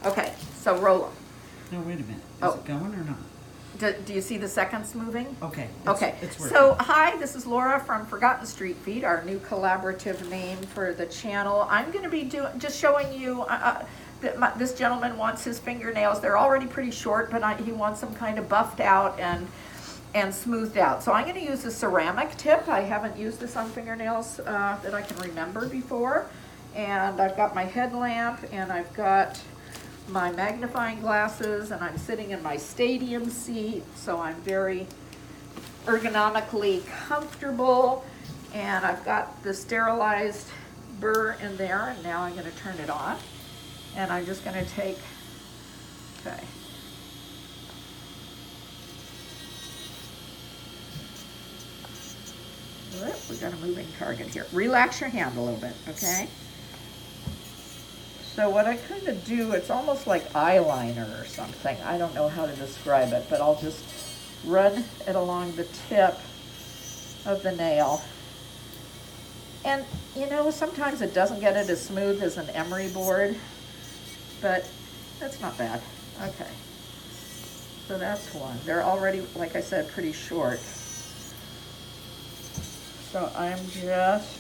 Okay, so roll them. No, wait a minute. Is Oh. it going or not? Do you see the seconds moving? Okay. Okay, It's working. so hi, this is Laura from Forgotten Street Feed, our new collaborative name for the channel. I'm going to be just showing you that this gentleman wants his fingernails. They're already pretty short, but he wants them kind of buffed out and smoothed out. So I'm going to use a ceramic tip. I haven't used this on fingernails that I can remember before. And I've got my headlamp and I've got my magnifying glasses, and I'm sitting in my stadium seat, so I'm very ergonomically comfortable, and I've got the sterilized burr in there, and now I'm going to turn it on, and I'm just going to take, okay. We got a moving target here. Relax your hand a little bit, okay? So what I kind of do, it's almost like eyeliner or something. I don't know how to describe it, but I'll just run it along the tip of the nail. And you know, sometimes it doesn't get it as smooth as an emery board, but that's not bad. Okay, so that's one. They're already, like I said, pretty short. So I'm just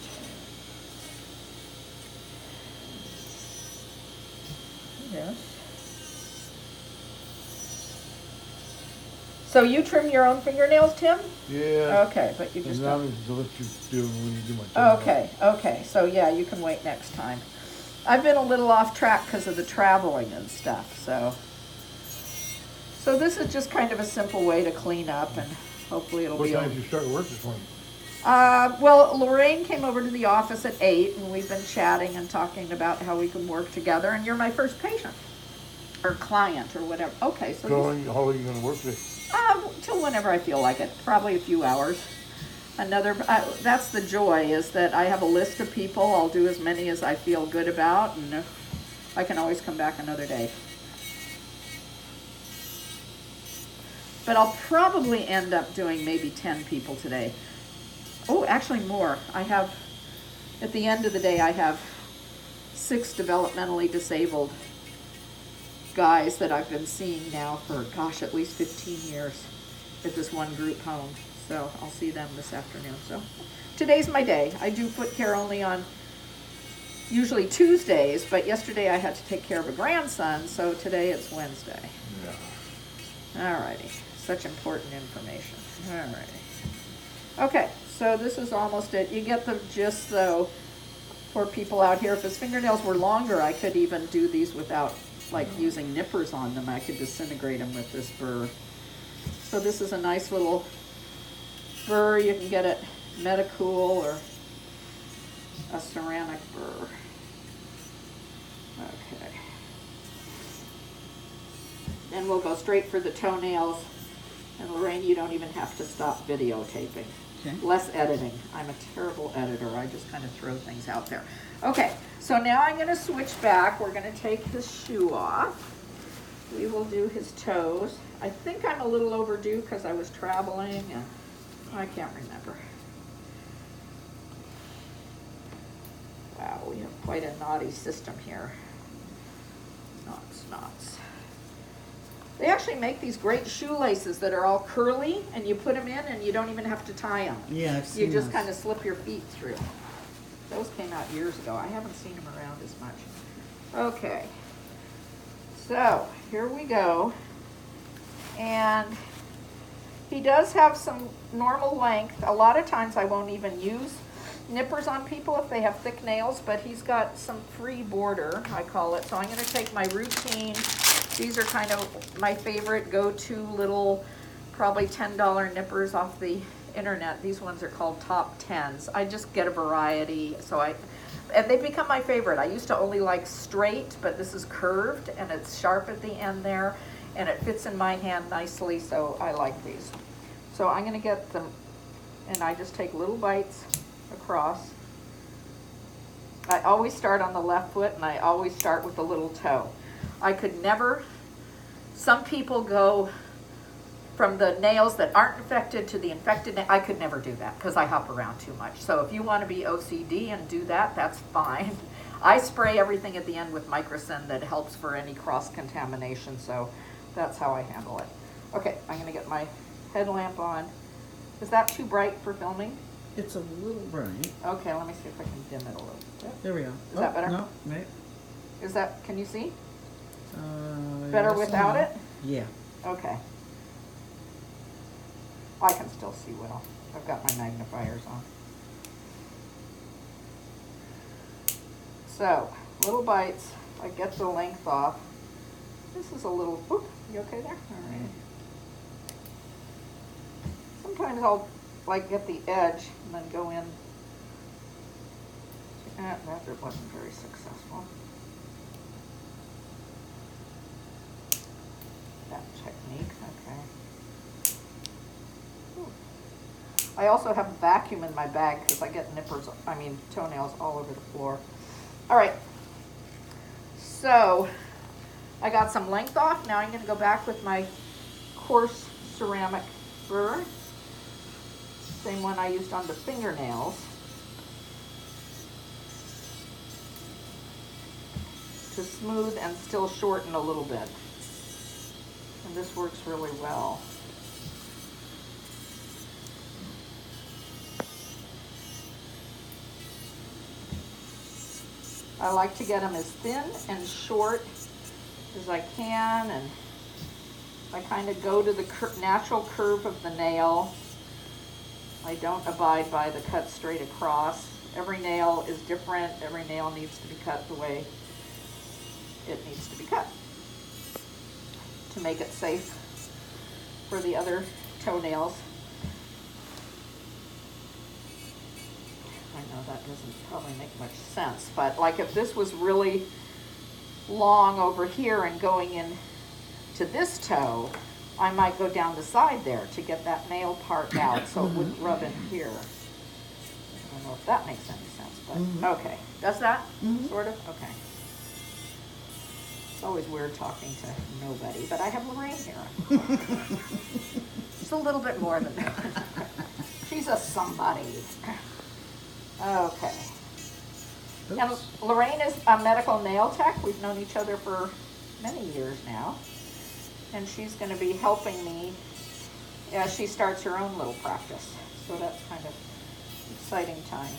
this. So you trim your own fingernails, Tim? Yeah. Okay, but you just And don't. I'm to let you do when you do my toenail. Okay, okay. So yeah, you can wait next time. I've been a little off track because of the traveling and stuff. So this is just kind of a simple way to clean up, and hopefully it'll What be. time did you start work this morning? Well, Lorraine came over to the office at 8, and we've been chatting and talking about how we can work together, and you're my first patient, or client, or whatever. Okay, so How long are you going to work today? till whenever I feel like it, probably a few hours. That's the joy, is that I have a list of people. I'll do as many as I feel good about, and I can always come back another day. But I'll probably end up doing maybe 10 people today. Oh, actually more. At the end of the day, I have 6 developmentally disabled guys that I've been seeing now for, gosh, at least 15 years at this one group home. So I'll see them this afternoon. So today's my day. I do foot care only on usually Tuesdays, but yesterday I had to take care of a grandson, so today it's Wednesday. Yeah. Alrighty. Such important information. Alrighty. Okay. So this is almost it. You get the gist, though, for people out here. If his fingernails were longer, I could even do these without, like, using nippers on them. I could disintegrate them with this burr. So this is a nice little burr. You can get it Medicool or a ceramic burr. Okay. Then we'll go straight for the toenails. And Lorraine, you don't even have to stop videotaping. Okay. Less editing. I'm a terrible editor. I just kind of throw things out there. Okay, so now I'm going to switch back. We're going to take his shoe off. We will do his toes. I think I'm a little overdue because I was traveling and I can't remember. Wow, we have quite a naughty system here. Knots. They actually make these great shoelaces that are all curly, and you put them in and you don't even have to tie them. Yeah, I've seen You just those. kind of slip your feet through. Those came out years ago. I haven't seen them around as much. Okay. So, here we go. And he does have some normal length. A lot of times I won't even use nippers on people if they have thick nails, but he's got some free border, I call it. So I'm going to take my routine. These are kind of my favorite go-to little, probably $10 nippers off the internet. These ones are called Top 10s. I just get a variety, and they become my favorite. I used to only like straight, but this is curved and it's sharp at the end there, and it fits in my hand nicely, so I like these. So I'm going to get them, and I just take little bites across. I always start on the left foot, and I always start with the little toe. I could never, some people go from the nails that aren't infected to the infected nail. I could never do that because I hop around too much. So if you want to be OCD and do that, that's fine. I spray everything at the end with microcin that helps for any cross-contamination, so that's how I handle it. Okay, I'm gonna get my headlamp on. Is that too bright for filming? It's a little bright. Okay, let me see if I can dim it a little bit. There we go. Is that better? No, wait. Is that, can you see? Better Better without it? Yeah. Okay. I can still see well. I've got my magnifiers on. So, little bites. I get the length off. This is a little, oop, you okay there? All right. Sometimes I'll like get the edge and then go in. That wasn't very successful. That technique, okay. Ooh. I also have a vacuum in my bag because I get toenails all over the floor. All right, so I got some length off. Now I'm going to go back with my coarse ceramic burr, same one I used on the fingernails, to smooth and still shorten a little bit. And this works really well. I like to get them as thin and short as I can, and I kind of go to the natural curve of the nail. I don't abide by the cut straight across. Every nail is different. Every nail needs to be cut the way it needs to be cut to make it safe for the other toenails. I know that doesn't probably make much sense, but like if this was really long over here and going in to this toe, I might go down the side there to get that nail part out so it wouldn't rub in here. I don't know if that makes any sense, but okay. Does that? Sort of? Okay. It's always weird talking to nobody, but I have Lorraine here. Just a little bit more than that. She's a somebody. Okay. Oops. And Lorraine is a medical nail tech. We've known each other for many years now. And she's going to be helping me as she starts her own little practice. So that's kind of exciting time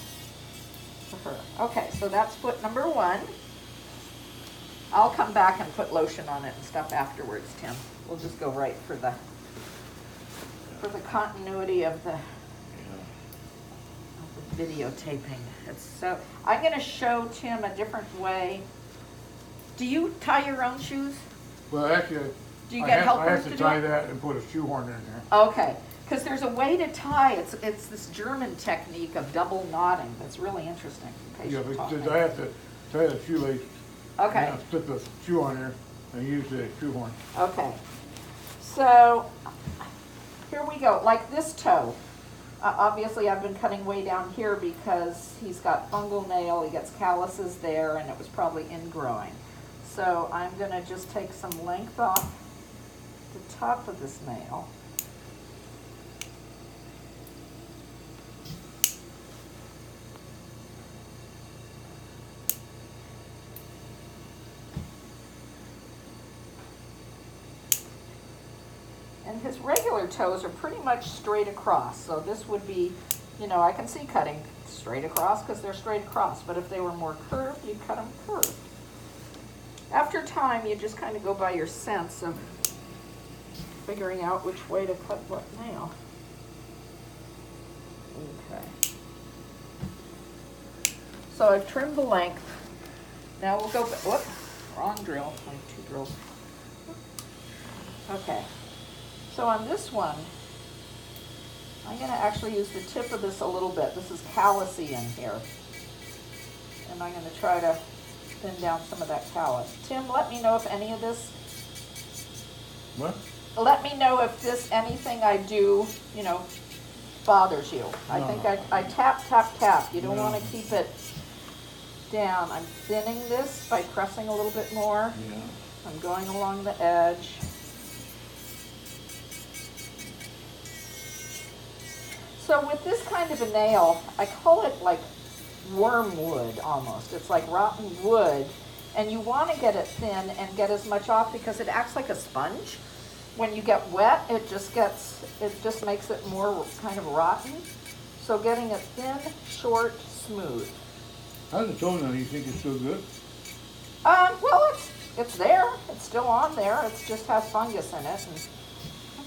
for her. Okay, so that's foot number 1. I'll come back and put lotion on it and stuff afterwards, Tim. We'll just go right for the continuity of the videotaping. So I'm going to show Tim a different way. Do you tie your own shoes? Well, actually, Do you get helpers I have to to do tie it? that and put a shoehorn in there. Okay, because there's a way to tie. It's this German technique of double knotting that's really interesting. Yeah, Patient taught me. because I have to tie the shoelace. Okay. And I put the shoe on there and use the shoehorn. Okay, so here we go. Like this toe. Obviously, I've been cutting way down here because he's got fungal nail. He gets calluses there, and it was probably ingrowing. So I'm going to just take some length off the top of this nail. And his regular toes are pretty much straight across. So this would be, I can see cutting straight across because they're straight across. But if they were more curved, you'd cut them curved. After time, you just kind of go by your sense of figuring out which way to cut what nail. Okay. So I've trimmed the length. Now we'll go, whoop, wrong drill, like 2 drills. Okay. So on this one, I'm going to actually use the tip of this a little bit. This is callusy in here. And I'm going to try to thin down some of that callus. Tim, let me know if any of this, What? let me know if anything I do, bothers you. I No. think I tap, tap, tap. You don't No. want to keep it down. I'm thinning this by pressing a little bit more. Yeah. I'm going along the edge. So with this kind of a nail, I call it like wormwood almost. It's like rotten wood. And you want to get it thin and get as much off because it acts like a sponge. When you get wet, it just makes it more kind of rotten. So getting it thin, short, smooth. How's the toenail? You think it's still good? Well, it's there. It's still on there. It just has fungus in it.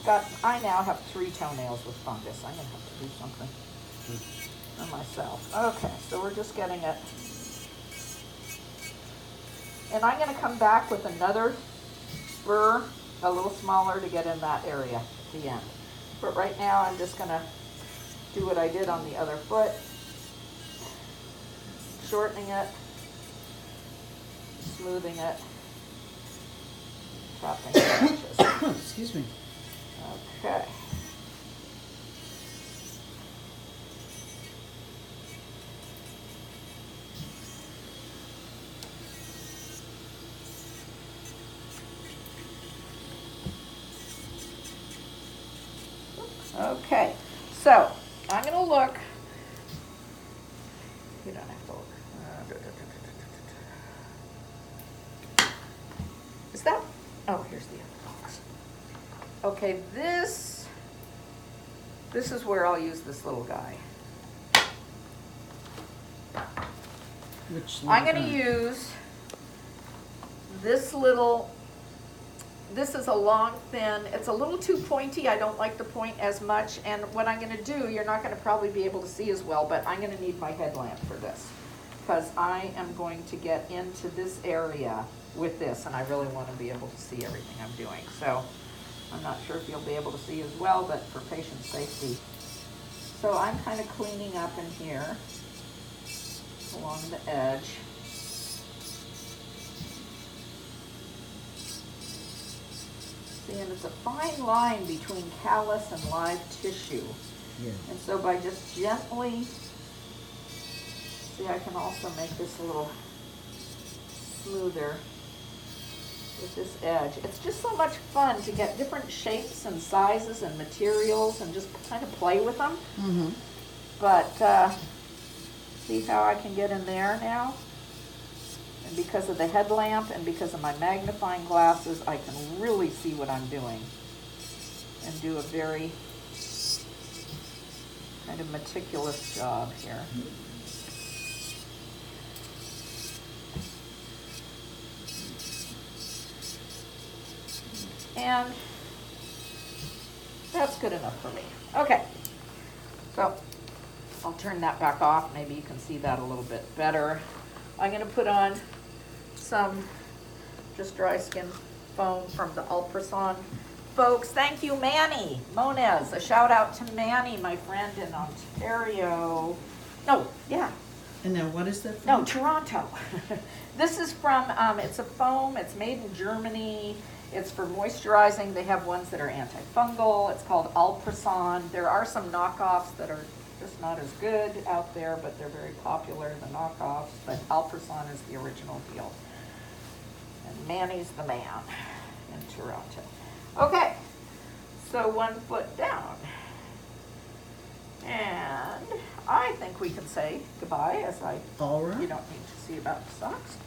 And I now have 3 toenails with fungus. I'm gonna have to do something for myself. Okay, so we're just getting it. And I'm gonna come back with another spur, a little smaller, to get in that area at the end. But right now I'm just gonna do what I did on the other foot, shortening it, smoothing it, tapping the edges. Excuse me. Okay. Okay, so I'm going to look. You don't have to look. Is that? Oh, here's the other box. Okay, this is where I'll use this little guy. I'm going to use this little. This is a long, thin, it's a little too pointy. I don't like the point as much. And what I'm going to do, you're not going to probably be able to see as well, but I'm going to need my headlamp for this. Because I am going to get into this area with this, and I really want to be able to see everything I'm doing. So I'm not sure if you'll be able to see as well, but for patient safety. So I'm kind of cleaning up in here along the edge. And it's a fine line between callus and live tissue. Yeah. And so by just gently, see, I can also make this a little smoother with this edge. It's just so much fun to get different shapes and sizes and materials and just kind of play with them. Mm-hmm. But see how I can get in there now? And because of the headlamp and because of my magnifying glasses, I can really see what I'm doing and do a very kind of meticulous job here. And that's good enough for me. Okay, so I'll turn that back off. Maybe you can see that a little bit better. I'm going to put on some just dry skin foam from the Ultrason folks. Thank you, Manny Moniz. A shout out to Manny, my friend in Ontario. No, yeah. And now what is that from? No, Toronto. This is from, it's a foam. It's made in Germany. It's for moisturizing. They have ones that are antifungal. It's called Ultrason. There are some knockoffs that are just not as good out there, but they're very popular, the knockoffs. But Ultrason is the original deal. And Manny's the man in Toronto. Okay, so 1 foot down. And I think we can say goodbye, as All right. you don't need to see about the socks.